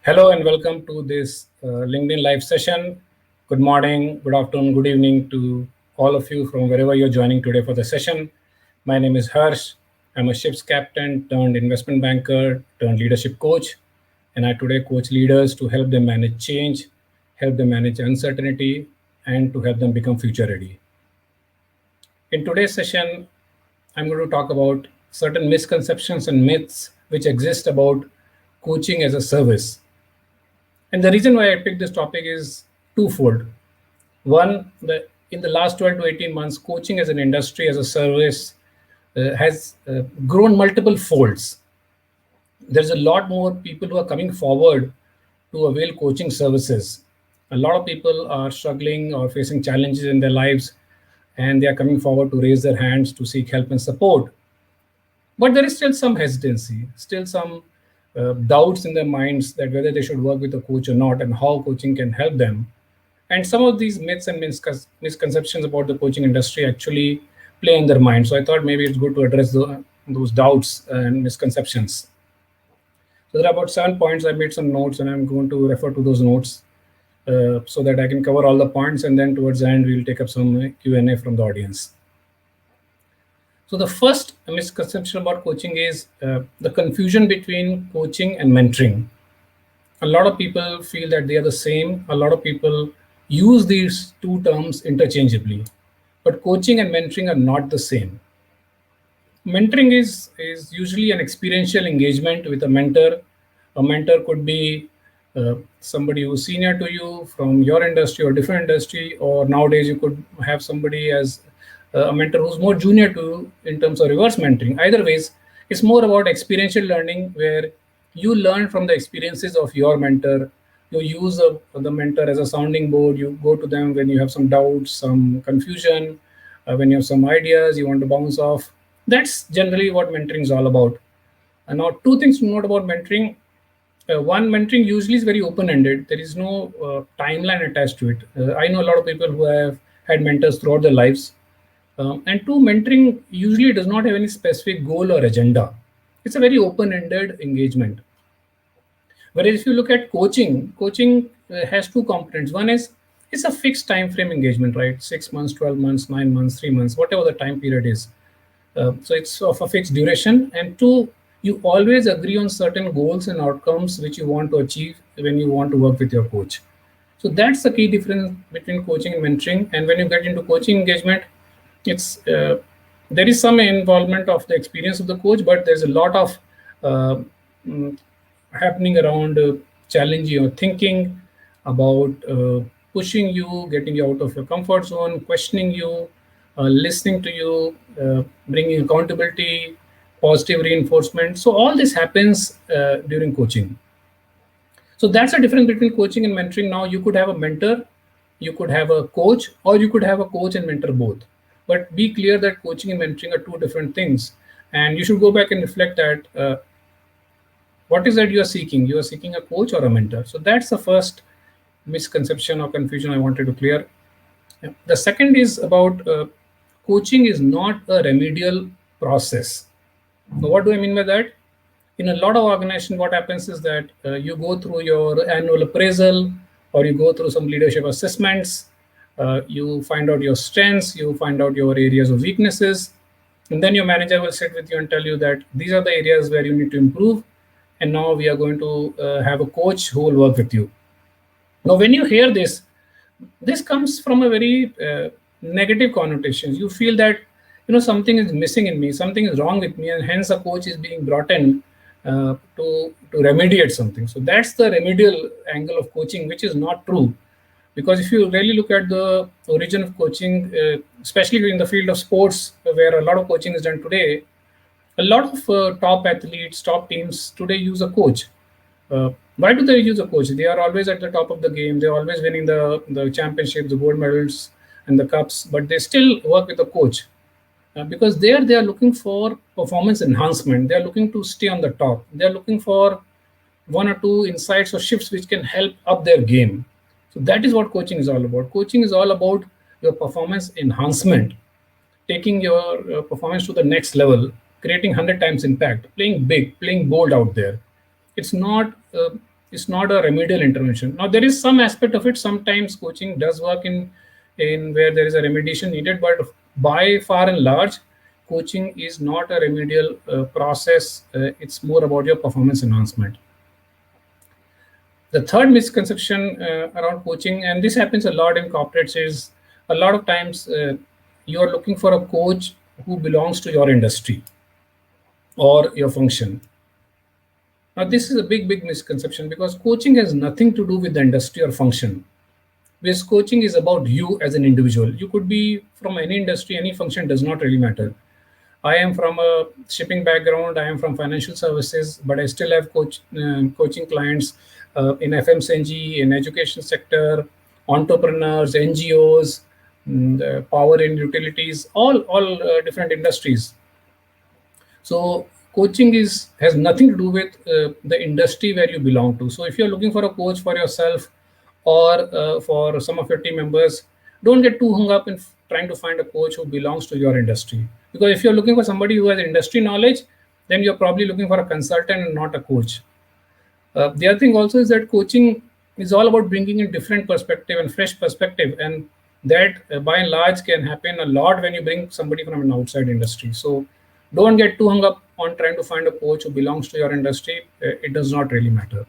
Hello and welcome to this LinkedIn live session. Good morning, good afternoon, good evening to all of you from wherever you're joining today for the session. My name is Harsh. I'm a ship's captain turned investment banker turned leadership coach. And I today coach leaders to help them manage change, help them manage uncertainty, and to help them become future ready. In today's session, I'm going to talk about certain misconceptions and myths which exist about coaching as a service. And the reason why I picked this topic is twofold. One, in the last 12 to 18 months, coaching as an industry, as a service, has grown multiple folds. There's a lot more people who are coming forward to avail coaching services. A lot of people are struggling or facing challenges in their lives, and they are coming forward to raise their hands to seek help and support. But there is still some hesitancy, still some doubts in their minds that whether they should work with a coach or not and how coaching can help them. And some of these myths and misconceptions about the coaching industry actually play in their mind. So I thought maybe it's good to address those doubts and misconceptions. So there are about 7 points. I made some notes and I'm going to refer to those notes so that I can cover all the points. And then towards the end, we'll take up some Q&A from the audience. So the first misconception about coaching is the confusion between coaching and mentoring. A lot of people feel that they are the same. A lot of people use these two terms interchangeably, but coaching and mentoring are not the same. Mentoring is usually an experiential engagement with a mentor. A mentor could be somebody who's senior to you from your industry or different industry, or nowadays you could have somebody as a mentor who's more junior to you in terms of reverse mentoring. Either ways, it's more about experiential learning where you learn from the experiences of your mentor. You use the mentor as a sounding board. You go to them when you have some doubts, some confusion, when you have some ideas you want to bounce off. That's generally what mentoring is all about. And now, two things to note about mentoring. One, mentoring usually is very open-ended. There is no timeline attached to it. I know a lot of people who have had mentors throughout their lives. And two, mentoring usually does not have any specific goal or agenda. It's a very open-ended engagement. Whereas if you look at coaching, coaching has two components. One is it's a fixed time frame engagement, right? 6 months, 12 months, 9 months, 3 months, whatever the time period is. So it's of a fixed duration. And two, you always agree on certain goals and outcomes which you want to achieve when you want to work with your coach. So that's the key difference between coaching and mentoring. And when you get into coaching engagement, it's there is some involvement of the experience of the coach, but there's a lot of happening around challenging your thinking, about pushing you, getting you out of your comfort zone, questioning you, listening to you, bringing accountability, positive reinforcement. So all this happens during coaching. So that's the difference between coaching and mentoring. Now you could have a mentor, you could have a coach, or you could have a coach and mentor both. But be clear that coaching and mentoring are two different things. And you should go back and reflect that what is that you are seeking? You are seeking a coach or a mentor. So that's the first misconception or confusion I wanted to clear. The second is about coaching is not a remedial process. Now, what do I mean by that? In a lot of organizations, what happens is that you go through your annual appraisal or you go through some leadership assessments. You find out your strengths, you find out your areas of weaknesses, and then your manager will sit with you and tell you that these are the areas where you need to improve. And now we are going to have a coach who will work with you. Now, when you hear this comes from a very negative connotation. You feel that something is missing in me, something is wrong with me, and hence a coach is being brought in to remediate something. So that's the remedial angle of coaching, which is not true. Because if you really look at the origin of coaching, especially in the field of sports, where a lot of coaching is done today, a lot of top athletes, top teams today use a coach. Why do they use a coach? They are always at the top of the game. They're always winning the championships, the gold medals, and the cups, but they still work with a coach. Because there they are looking for performance enhancement. They are looking to stay on the top. They are looking for one or two insights or shifts which can help up their game. So that is what coaching is all about. Coaching is all about your performance enhancement, taking your performance to the next level, creating 100 times impact, playing big, playing bold out there. It's not It's not a remedial intervention. Now there is some aspect of it. Sometimes coaching does work in where there is a remediation needed, but by far and large, coaching is not a remedial process. It's more about your performance enhancement. The third misconception around coaching, and this happens a lot in corporates, is a lot of times you are looking for a coach who belongs to your industry or your function. Now, this is a big misconception because coaching has nothing to do with the industry or function. Because coaching is about you as an individual. You could be from any industry, any function, does not really matter. I am from a shipping background. I am from financial services, but I still have coaching clients in FMCG, in education sector, entrepreneurs, NGOs, power and utilities, all different industries. So coaching has nothing to do with the industry where you belong to. So if you're looking for a coach for yourself or for some of your team members, don't get too hung up in trying to find a coach who belongs to your industry. Because if you're looking for somebody who has industry knowledge, then you're probably looking for a consultant and not a coach. The other thing also is that coaching is all about bringing in different perspective and fresh perspective, and that by and large can happen a lot when you bring somebody from an outside industry. So don't get too hung up on trying to find a coach who belongs to your industry. It does not really matter.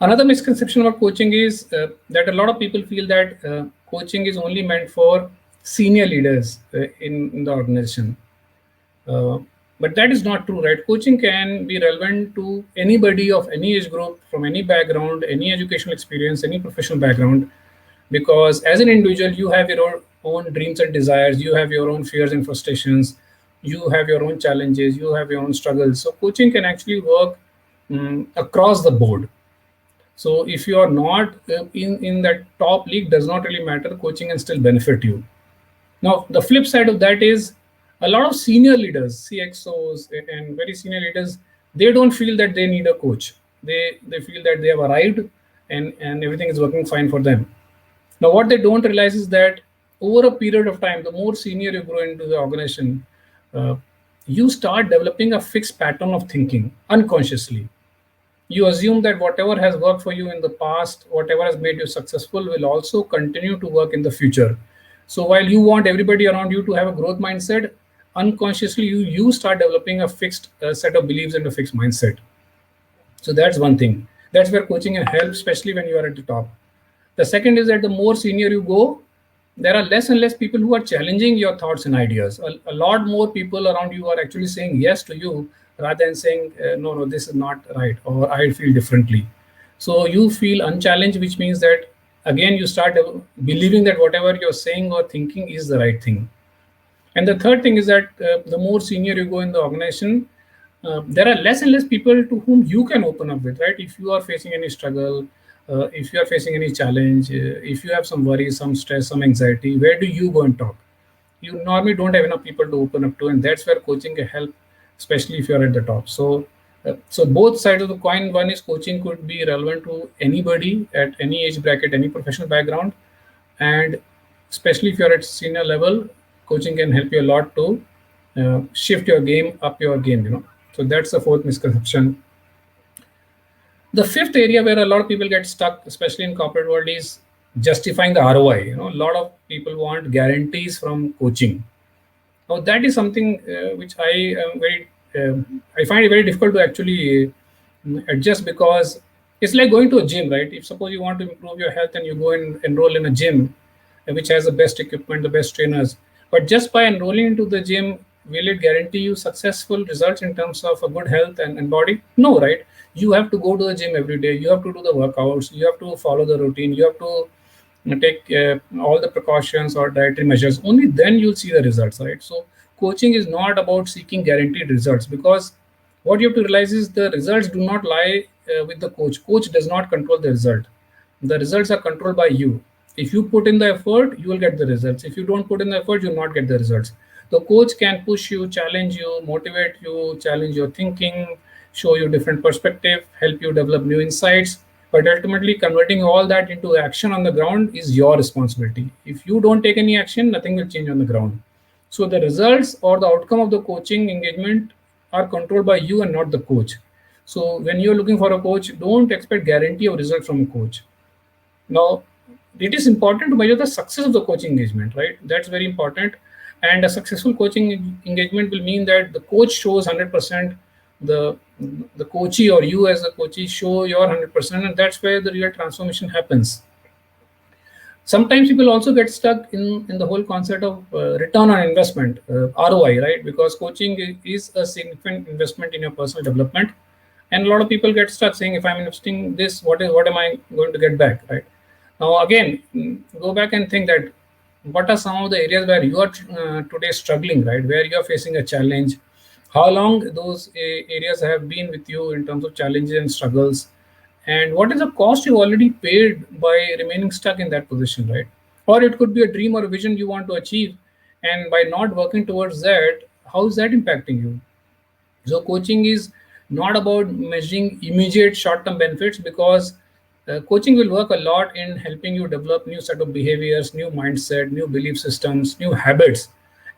Another misconception about coaching is that a lot of people feel that coaching is only meant for senior leaders in the organization. But that is not true, right? Coaching can be relevant to anybody of any age group, from any background, any educational experience, any professional background, because as an individual, you have your own dreams and desires, you have your own fears and frustrations, you have your own challenges, you have your own struggles. So coaching can actually work across the board. So if you are not in that top league, does not really matter. Coaching can still benefit you. Now, the flip side of that is a lot of senior leaders, CXOs and very senior leaders, they don't feel that they need a coach. They feel that they have arrived and everything is working fine for them. Now, what they don't realize is that over a period of time, the more senior you grow into the organization, you start developing a fixed pattern of thinking unconsciously. You assume that whatever has worked for you in the past, whatever has made you successful, will also continue to work in the future. So while you want everybody around you to have a growth mindset, unconsciously you start developing a fixed set of beliefs and a fixed mindset. So that's one thing. That's where coaching can help, especially when you are at the top. The second is that the more senior you go, there are less and less people who are challenging your thoughts and ideas. A lot more people around you are actually saying yes to you rather than saying, no, this is not right, or I feel differently. So you feel unchallenged, which means that, again, you start believing that whatever you're saying or thinking is the right thing. And the third thing is that the more senior you go in the organization, there are less and less people to whom you can open up with, right? If you are facing any struggle, if you are facing any challenge, if you have some worry, some stress, some anxiety, where do you go and talk? You normally don't have enough people to open up to, and that's where coaching can help, especially if you're at the top. So both sides of the coin. One is coaching could be relevant to anybody at any age bracket, any professional background, and especially if you're at senior level, coaching can help you a lot to shift your game, up your game. So that's the fourth misconception. The fifth area where a lot of people get stuck, especially in corporate world, is justifying the ROI. A lot of people want guarantees from coaching. Now that is something which I find it very difficult to actually adjust, because it's like going to a gym, right? If suppose you want to improve your health and you go and enroll in a gym which has the best equipment, the best trainers, but just by enrolling into the gym, will it guarantee you successful results in terms of a good health and body? No, right? You have to go to the gym every day. You have to do the workouts. You have to follow the routine. You have to take all the precautions or dietary measures. Only then you'll see the results, right? So coaching is not about seeking guaranteed results, because what you have to realize is the results do not lie with the coach. Coach does not control the result. The results are controlled by you. If you put in the effort, you will get the results. If you don't put in the effort, you will not get the results. The coach can push you, challenge you, motivate you, challenge your thinking, show you different perspective, help you develop new insights. But ultimately, converting all that into action on the ground is your responsibility. If you don't take any action, nothing will change on the ground. So the results or the outcome of the coaching engagement are controlled by you and not the coach. So when you're looking for a coach, don't expect guarantee of result from a coach. Now, it is important to measure the success of the coaching engagement, right? That's very important. And a successful coaching engagement will mean that the coach shows 100%, the the coachee or you as a coachee show your 100%, and that's where the real transformation happens. Sometimes people also get stuck in the whole concept of return on investment, ROI, right? Because coaching is a significant investment in your personal development, and a lot of people get stuck saying, if I'm investing this, what am I going to get back, right? Now again, go back and think that what are some of the areas where you are today struggling, right? Where you are facing a challenge, how long those areas have been with you in terms of challenges and struggles, and what is the cost you already paid by remaining stuck in that position, right? Or it could be a dream or a vision you want to achieve, and by not working towards that, how is that impacting you? So coaching is not about measuring immediate short-term benefits, because coaching will work a lot in helping you develop new set of behaviors, new mindset, new belief systems, new habits.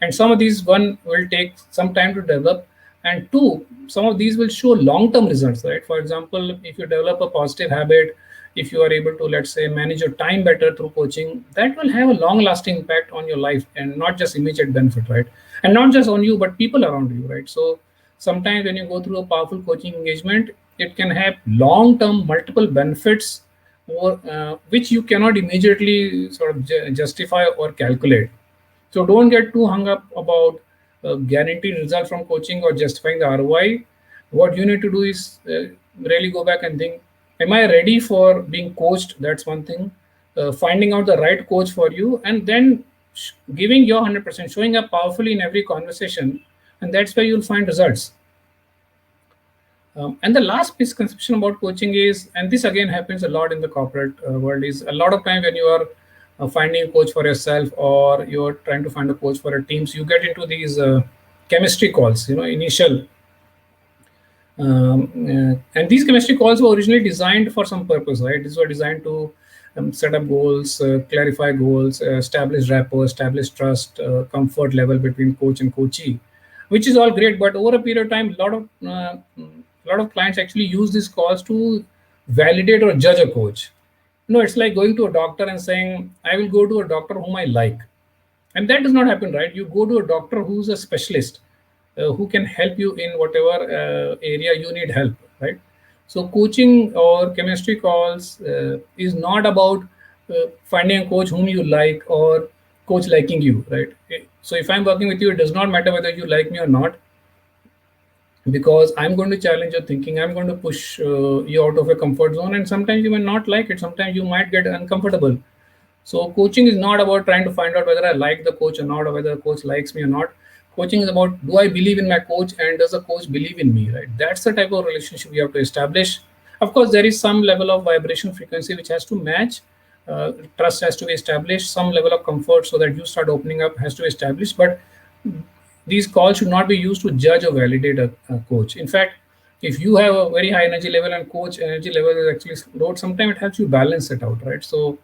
And some of these, one, will take some time to develop, and two, some of these will show long-term results, right? For example, if you develop a positive habit, if you are able to, let's say, manage your time better through coaching, that will have a long-lasting impact on your life and not just immediate benefit, right? And not just on you, but people around you, right? So sometimes when you go through a powerful coaching engagement, it can have long-term multiple benefits, or which you cannot immediately sort of justify or calculate. So don't get too hung up about guaranteed result from coaching or justifying the ROI. What you need to do is really go back and think, am I ready for being coached? That's one thing. Finding out the right coach for you, and then giving your 100%, showing up powerfully in every conversation, and that's where you'll find results. And the last misconception about coaching is, and this again happens a lot in the corporate world, is a lot of time when you are finding a coach for yourself, or you're trying to find a coach for a team, so you get into these chemistry calls, initial. And these chemistry calls were originally designed for some purpose, right? These were designed to set up goals, clarify goals, establish rapport, establish trust, comfort level between coach and coachee, which is all great. But over a period of time, a lot of clients actually use these calls to validate or judge a coach. It's like going to a doctor and saying, I will go to a doctor whom I like. And that does not happen, right? You go to a doctor who's a specialist, who can help you in whatever area you need help, right? So coaching or chemistry calls is not about finding a coach whom you like or coach liking you, right? So if I'm working with you, it does not matter whether you like me or not, because I'm going to challenge your thinking. I'm going to push you out of a comfort zone, and sometimes you may not like it. Sometimes you might get uncomfortable. So coaching is not about trying to find out whether I like the coach or not, or whether the coach likes me or not. Coaching is about, do I believe in my coach, and does the coach believe in me, right? That's the type of relationship we have to establish. Of course, there is some level of vibration frequency which has to match. Trust has to be established. Some level of comfort so that you start opening up has to be established. But these calls should not be used to judge or validate a coach. In fact, if you have a very high energy level and coach energy level is actually low, sometimes it helps you balance it out, right? So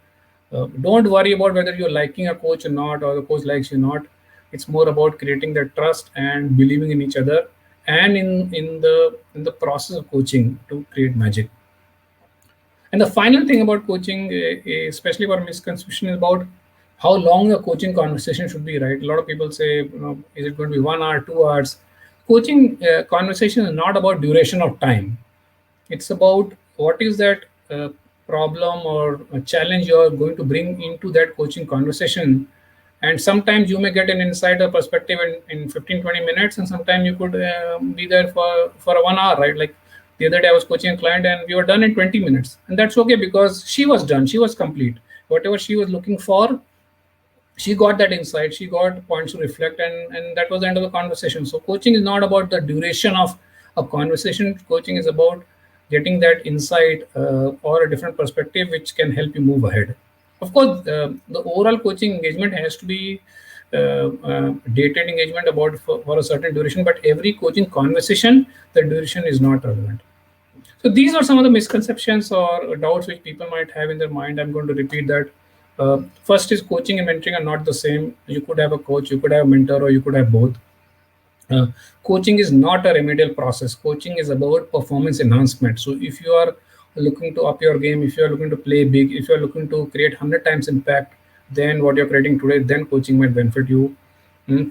don't worry about whether you're liking a coach or not, or the coach likes you or not. It's more about creating that trust and believing in each other, and in the process of coaching to create magic. And the final thing about coaching, especially for misconception, is about how long a coaching conversation should be, right? A lot of people say, is it going to be 1 hour, 2 hours? Coaching conversation is not about duration of time. It's about what is that problem or a challenge you're going to bring into that coaching conversation. And sometimes you may get an insight or perspective in 15, 20 minutes, and sometimes you could be there for a 1 hour, right? Like the other day I was coaching a client and we were done in 20 minutes. And that's okay, because she was done, she was complete. Whatever she was looking for, she got that insight, she got points to reflect, and that was the end of the conversation. So coaching is not about the duration of a conversation. Coaching is about getting that insight or a different perspective which can help you move ahead. Of course, the overall coaching engagement has to be dated engagement about for a certain duration, but every coaching conversation, the duration is not relevant. So these are some of the misconceptions or doubts which people might have in their mind. I'm going to repeat that. First is, coaching and mentoring are not the same. You could have a coach, you could have a mentor, or you could have both. Uh, Coaching is not a remedial process. Coaching is about performance enhancement. So if you are looking to up your game, if you are looking to play big, if you are looking to create 100 times impact than what you're creating today, then coaching might benefit you.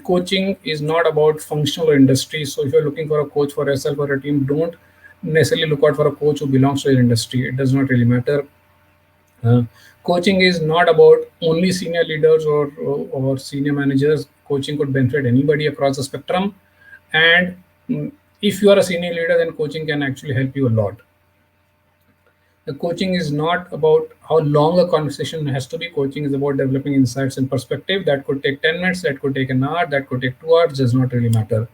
Coaching is not about functional or industry. So if you're looking for a coach for yourself or a team, don't necessarily look out for a coach who belongs to your industry. It does not really matter. uh, Coaching is not about only senior leaders or senior managers. Coaching could benefit anybody across the spectrum. And if you are a senior leader, then coaching can actually help you a lot. The coaching is not about how long a conversation has to be. Coaching is about developing insights and perspective. That could take 10 minutes, that could take an hour, that could take 2 hours, does not really matter.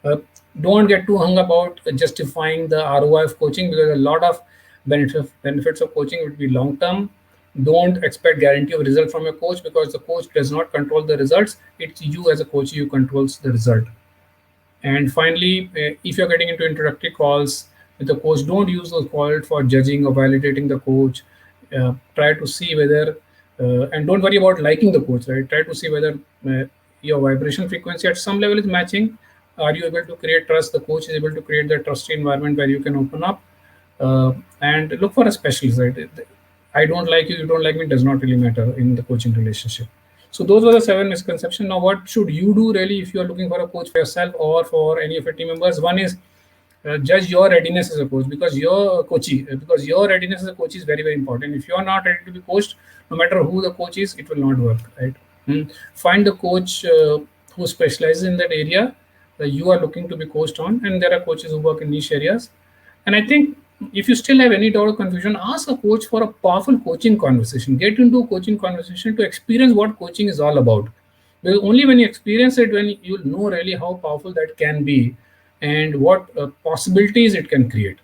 Uh, don't get too hung about justifying the ROI of coaching, because a lot of benefits of coaching would be long term. Don't expect guarantee of result from your coach, because the coach does not control the results. It's you as a coach who controls the result. And finally, if you're getting into introductory calls with the coach, don't use those calls for judging or validating the coach. Try to see whether, and don't worry about liking the coach, right? Try to see whether your vibration frequency at some level is matching. Are you able to create trust? The coach is able to create that trusty environment where you can open up, and look for a specialist, right? I don't like you, you don't like me, does not really matter in the coaching relationship. So those were the 7 misconceptions. Now, what should you do really if you are looking for a coach for yourself or for any of your team members? One is judge your readiness as a coach, because your readiness as a coach is very, very important. If you are not ready to be coached, no matter who the coach is, it will not work, right? Find the coach who specializes in that area you are looking to be coached on, and there are coaches who work in niche areas. And I think if you still have any doubt or confusion, ask a coach for a powerful coaching conversation. Get into a coaching conversation to experience what coaching is all about. Because only when you experience it, when you'll know really how powerful that can be and what possibilities it can create.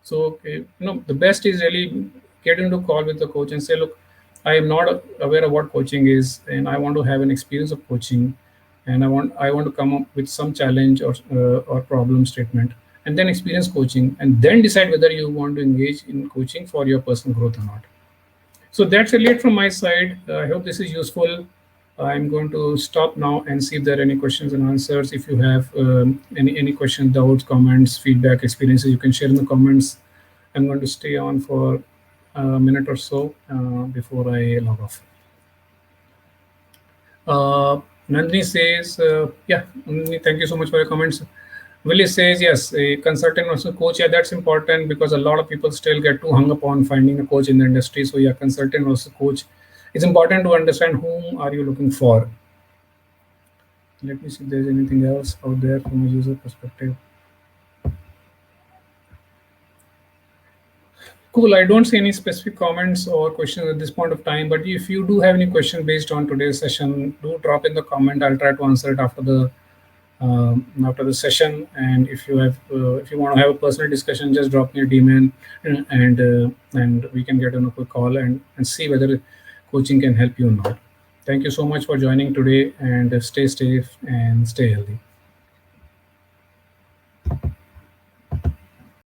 So, the best is really get into a call with the coach and say, look, I am not aware of what coaching is, and I want to have an experience of coaching, and I want to come up with some challenge or problem statement, and then experience coaching, and then decide whether you want to engage in coaching for your personal growth or not. So that's really it from my side. I hope this is useful. I'm going to stop now and see if there are any questions and answers. If you have any questions, doubts, comments, feedback, experiences, you can share in the comments. I'm going to stay on for a minute or so before I log off. Nandini says, yeah, Nandini, thank you so much for your comments. Willie says, yes, a consultant versus coach. Yeah, that's important because a lot of people still get too hung up on finding a coach in the industry. So yeah, consultant versus coach. It's important to understand whom are you looking for. Let me see if there's anything else out there from a user perspective. Cool. I don't see any specific comments or questions at this point of time. But if you do have any question based on today's session, do drop in the comment. I'll try to answer it after the session. And if you want to have a personal discussion, just drop me a DM and we can get on a quick call and see whether coaching can help you or not. Thank you so much for joining today, and stay safe and stay healthy.